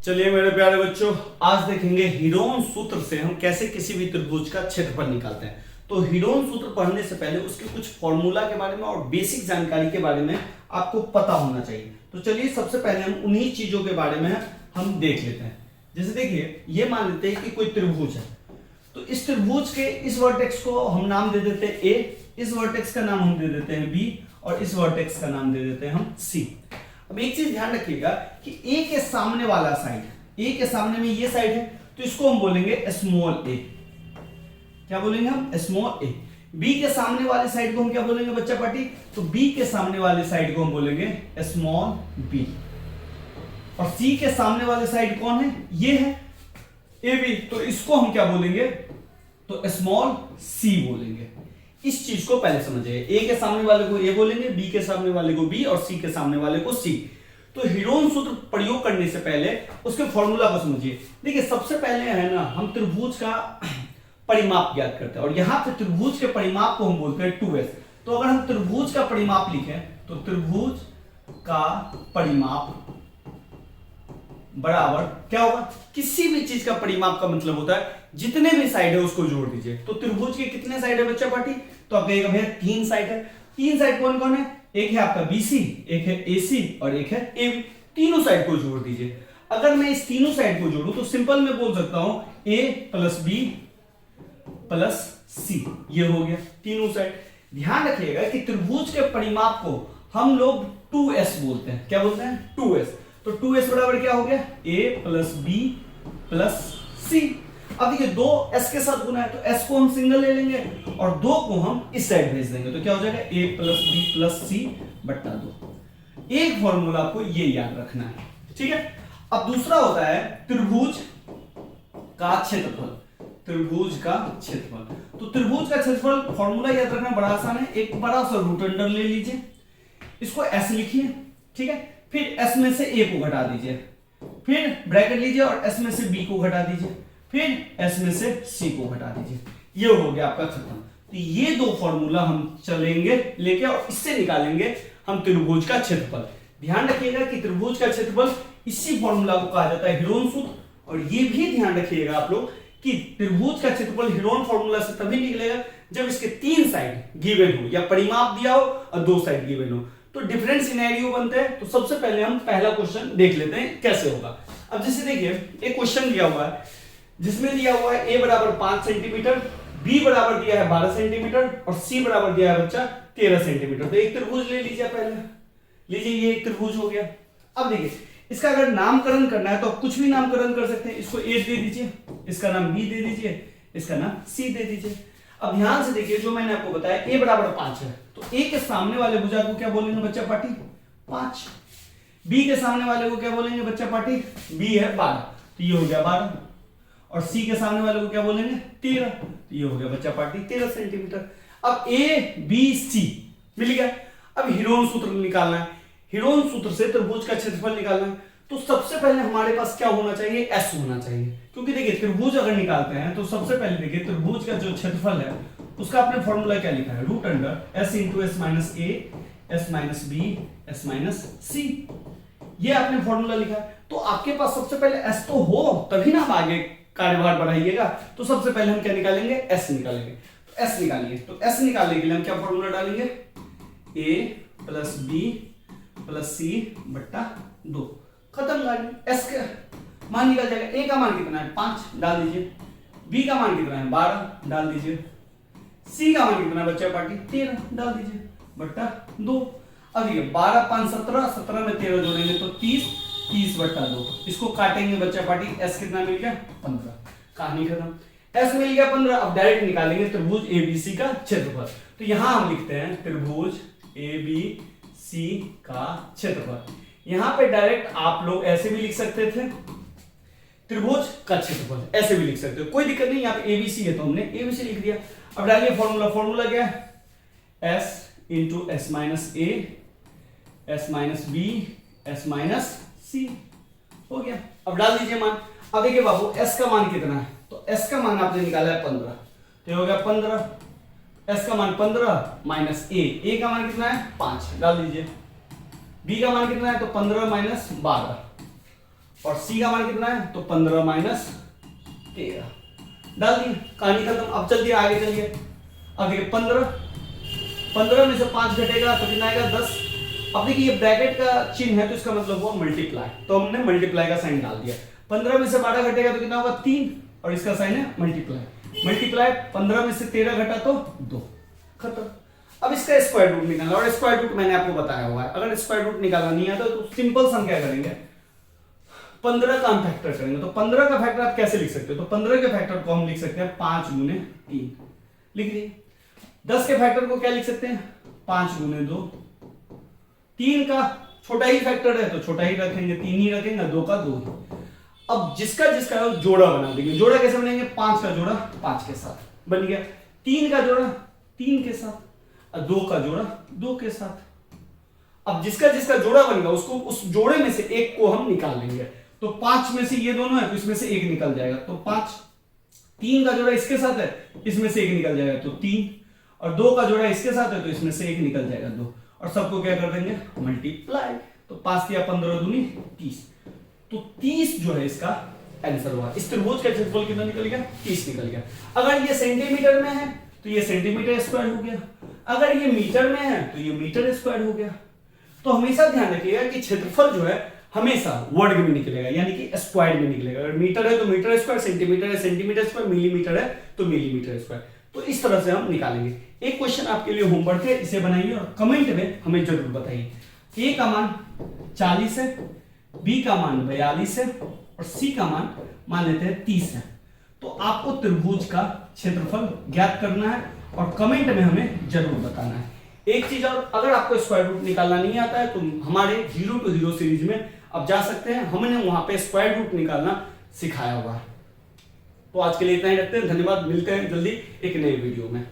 चलिए मेरे प्यारे बच्चों, आज देखेंगे हीरोन सूत्र से हम कैसे किसी भी त्रिभुज का क्षेत्रफल निकालते हैं। तो हीरोन सूत्र पढ़ने से पहले उसके कुछ फॉर्मूला के बारे में और बेसिक जानकारी के बारे में आपको पता होना चाहिए। तो चलिए सबसे पहले हम उन्हीं चीजों के बारे में हम देख लेते हैं। जैसे देखिए, ये मान लेते हैं कि कोई त्रिभुज है, तो इस त्रिभुज के इस वर्टेक्स को हम नाम दे देते हैं ए, इस वर्टेक्स का नाम हम दे देते हैं बी और इस वर्टेक्स का नाम दे देते हैं हम सी। अब एक चीज ध्यान रखिएगा कि ए के सामने वाला साइड, ए के सामने में ये साइड है, तो इसको हम बोलेंगे स्मॉल ए। क्या बोलेंगे हम? स्मॉल ए। बी के सामने वाले साइड को हम क्या बोलेंगे बच्चा पार्टी? तो बी के सामने वाले साइड को हम बोलेंगे स्मॉल बी। और सी के सामने वाले साइड कौन है? ये है ए बी, तो इसको हम क्या बोलेंगे? तो स्मॉल सी बोलेंगे। इस चीज को पहले समझिए, ए के सामने वाले को ए बोलेंगे, बी के सामने वाले को बी और सी के सामने वाले को सी। तो हीरोन सूत्र प्रयोग करने से पहले उसके फॉर्मूला को समझिए। देखिए सबसे पहले है ना, हम त्रिभुज का परिमाप ज्ञात करते हैं और यहां पे त्रिभुज के परिमाप को हम बोलते हैं 2s। तो अगर हम त्रिभुज का परिमाप लिखें तो त्रिभुज का परिमाप बराबर क्या होगा? किसी भी चीज का परिमाप का मतलब होता है जितने भी साइड है उसको जोड़ दीजिए। तो त्रिभुज के कितने साइड है बच्चा पार्टी? तो आप कहेगा भैया 3 साइड है। 3 साइड कौन कौन है? एक है आपका बीसी, एक है एसी और एक है एबी। तीनों साइड को जोड़ दीजिए। अगर मैं इस तीनों साइड को जोड़ूं तो सिंपल में बोल सकता हूं ए प्लस बी प्लस सी, ये हो गया तीनों साइड। ध्यान रखिएगा कि त्रिभुज के परिमाप को हम लोग 2s बोलते हैं। क्या बोलते हैं? 2s। तो 2s बराबर क्या हो गया? a प्लस बी प्लस सी। अब देखिए 2 s के साथ गुना है तो s को हम सिंगल ले लेंगे और 2 को हम इस साइड भेज देंगे, तो क्या हो जाएगा? a प्लस बी प्लस सी बट्टा 2। एक फॉर्मूला आपको ये याद रखना है, ठीक है। अब दूसरा होता है त्रिभुज का क्षेत्रफल। त्रिभुज का क्षेत्रफल, तो त्रिभुज का क्षेत्रफल फॉर्मूला याद रखना बड़ा आसान है। एक बड़ा सा रूट अंडर ले लीजिए, इसको s लिखिए, ठीक है। फिर s में से a को घटा दीजिए, फिर ब्रैकेट लीजिए और s में से b को घटा दीजिए, फिर s में से c को घटा दीजिए। ये हो गया आपका क्षेत्रफल। तो ये दो फॉर्मूला हम चलेंगे लेके और इससे निकालेंगे हम त्रिभुज का क्षेत्रफल। ध्यान रखिएगा कि त्रिभुज का क्षेत्रफल इसी फॉर्मूला को कहा जाता है हीरोन सूत्र। और ये भी ध्यान रखिएगा आप लोग कि त्रिभुज का क्षेत्रफल हीरोन फॉर्मूला से तभी निकलेगा जब इसके 3 साइड गिवन हो या परिमाप दिया हो और 2 साइड गिवन हो। तो डिफरेंट सिनेरियो बनते हैं। तो सबसे पहले हम पहला क्वेश्चन देख लेते हैं कैसे होगा। अब जैसे देखिए एक क्वेश्चन दिया हुआ है जिसमें दिया हुआ है a बराबर 5 सेंटीमीटर, b बराबर दिया है 12 सेंटीमीटर और c बराबर दिया है बच्चा 13 सेंटीमीटर। तो एक त्रिभुज ले लीजिए, पहले लीजिए, ये एक त्रिभुज हो गया। अब देखिए इसका अगर नामकरण करना है तो आप कुछ भी नामकरण कर सकते हैं। इसको a दे दीजिए, इसका नाम b दे दीजिए, इसका नाम c दे दीजिए। अब ध्यान से देखिए, जो मैंने आपको बताया a बराबर 5 है, तो a के सामने वाले भुजा को क्या बोलेंगे बच्चा पार्टी? 5। b के सामने वाले को क्या बोलेंगे बच्चा पार्टी? b है 12, तो ये हो गया 12। और c के सामने वाले को क्या बोलेंगे? 13, तो ये हो गया बच्चा पार्टी 13 सेंटीमीटर। अब a b c मिल गया। अब हीरोन सूत्र निकालना है। हीरोन सूत्र से त्रिभुज का क्षेत्रफल निकालना है। तो सबसे पहले हमारे पास क्या होना चाहिए? s होना चाहिए। क्योंकि देखिए त्रिभुज अगर निकालते हैं तो सबसे पहले देखिए त्रिभुज का जो क्षेत्रफल है उसका आपने फॉर्मूला क्या लिखा है? Root under s into s minus a s minus b s minus c, ये आपने फॉर्मूला लिखा है। तो आपके पास सबसे पहले s तो हो तभी ना आप आगे कार्यभार बढ़ाइएगा। तो सबसे पहले हम क्या निकालेंगे? s निकालेंगे। तो s निकालिए। तो s निकालने के लिए हम क्या फॉर्मूला डालेंगे? a प्लस बी प्लस सी बट्टा 2। खत्म गाड़ी। s का मान निकल जाएगा। a का मान कितना है? 5 डाल दीजिए, b का मान कितना है? 12 डाल दीजिए, c का मान कितना है बच्चा पार्टी? 13 डाल दीजिए बट्टा 2। अब ये 12 5 17, 17 में 13 जोड़ेंगे तो 30, 30 बट्टा 2। इसको काटेंगे बच्चा पार्टी, s कितना मिल गया? 15। कहानी खत्म। s मिल गया 15। अब डायरेक्ट निकालेंगे त्रिभुज ABC का क्षेत्रफल। तो यहां हम लिखते हैं त्रिभुज ABC का क्षेत्रफल। यहां पे डायरेक्ट आप लोग ऐसे भी लिख सकते थे, त्रिभुज का क्षेत्रफल ऐसे भी लिख सकते हो, कोई दिक्कत नहीं। यहाँ पे ABC है तो हमने ABC लिख दिया। अब डालिए फॉर्मूला। फॉर्मूला क्या है? s into s minus a s minus b s minus c हो गया। अब डाल दीजिए मान। अब देखिए बाबू s का मान कितना है? तो s का मान आपने निकाला है 15, तो हो गया 15। s का मान 15 माइनस a का मान कितना है? 5 डाल दीजिए। b का मान कितना है? तो 15 माइनस 12 और सी का मान कितना है, तो 15 माइनस 13 डाल दिए, कहानी खत्म। अब चलती है आगे, चलिए अब देखिए 15 में से 5 घटेगा तो कितना आएगा 10। अब देखिए ये ब्रैकेट का चिन्ह है तो इसका मतलब हुआ मल्टीप्लाई, तो हमने मल्टीप्लाई का साइन डाल दिया। 15 में से 12 घटेगा तो कितना होगा 3 और इसका साइन है मल्टीप्लाई 15 में से 13 घटा तो 2, खत्म। अब इसका स्क्वायर रूट निकालना, और स्क्वायर रूट मैंने आपको बताया हुआ है, अगर स्क्वायर रूट निकालना नहीं आता तो सिंपल सम क्या करेंगे, 15 का हम फैक्टर करेंगे। तो 15 का फैक्टर आप कैसे लिख सकते हो, तो 15 के फैक्टर को हम लिख सकते हैं 5 गुने 3, लिख दिए। 10 के फैक्टर को क्या लिख सकते हैं, 5 गुने 2। 3 का छोटा ही फैक्टर है तो छोटा ही रखेंगे, 3 ही रखेंगे, 2 का 2 ही। अब जिसका जोड़ा बना देंगे। जोड़ा कैसे बनाएंगे, 5 का जोड़ा 5 के साथ बन गया, 3 का जोड़ा 3 के साथ, और 2 का जोड़ा 2 के साथ। अब जिसका जोड़ा बनेगा उसको, उस जोड़े में से एक को हम निकाल लेंगे। तो 5 में से ये दोनों है तो इसमें से एक निकल जाएगा, तो 5। 3 का जोड़ा इसके साथ है, इसमें से एक निकल जाएगा तो 3, और 2 का जोड़ा इसके साथ है तो इसमें से एक निकल जाएगा 2, और सबको क्या कर देंगे मल्टीप्लाई। तो 5 या 15 दूनी 30, तो 30 जो है इसका आंसर हुआ। इस त्रिभुज का क्षेत्रफल कितना निकल गया, 30 निकल गया। अगर ये सेंटीमीटर में है तो ये सेंटीमीटर स्क्वायर हो गया, अगर ये मीटर में है तो ये मीटर स्क्वायर हो गया। तो हमेशा ध्यान रखिएगा कि क्षेत्रफल जो है हमेशा वर्ग में निकलेगा, यानी कि स्क्वायर में निकलेगा। अगर मीटर है तो मीटर स्क्वायर, सेंटीमीटर है सेंटीमीटर स्क्वायर, मिलीमीटर है तो मिलीमीटर स्क्वायर। तो इस तरह से हम निकालेंगे। एक क्वेश्चन आपके लिए होमवर्क है, इसे बनाइए और कमेंट में हमें जरूर बताइए। ए का मान 40 है, बी का मान 42 है और सी का मान लेते हैं 30 है। तो आपको त्रिभुज का क्षेत्रफल ज्ञात करना है और कमेंट में हमें जरूर बताना है। एक चीज और, अगर आपको स्क्वायर रूट निकालना नहीं आता है तो हमारे 0 to 0 सीरीज में आप जा सकते हैं, हमने वहां पे स्क्वायर रूट निकालना सिखाया हुआ है। तो आज के लिए इतना ही रखते हैं, धन्यवाद। मिलते हैं जल्दी एक नए वीडियो में।